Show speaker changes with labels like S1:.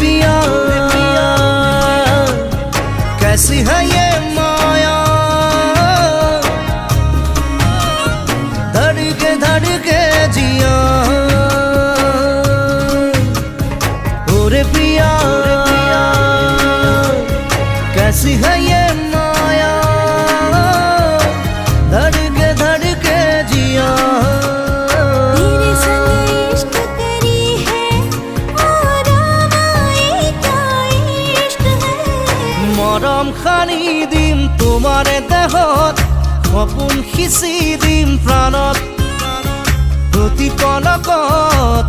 S1: पिया कैसी है ये माया, धड़के जिया ओरे पिया कैसी है ये माया, धड़के जिया।
S2: तेरे संग इश्क करी है और आए क्या इश्क है।
S1: मरम खानी दिम तुम्हारे देहत, সপোন সিঁচি দিম প্ৰাণত, প্ৰতি পলকত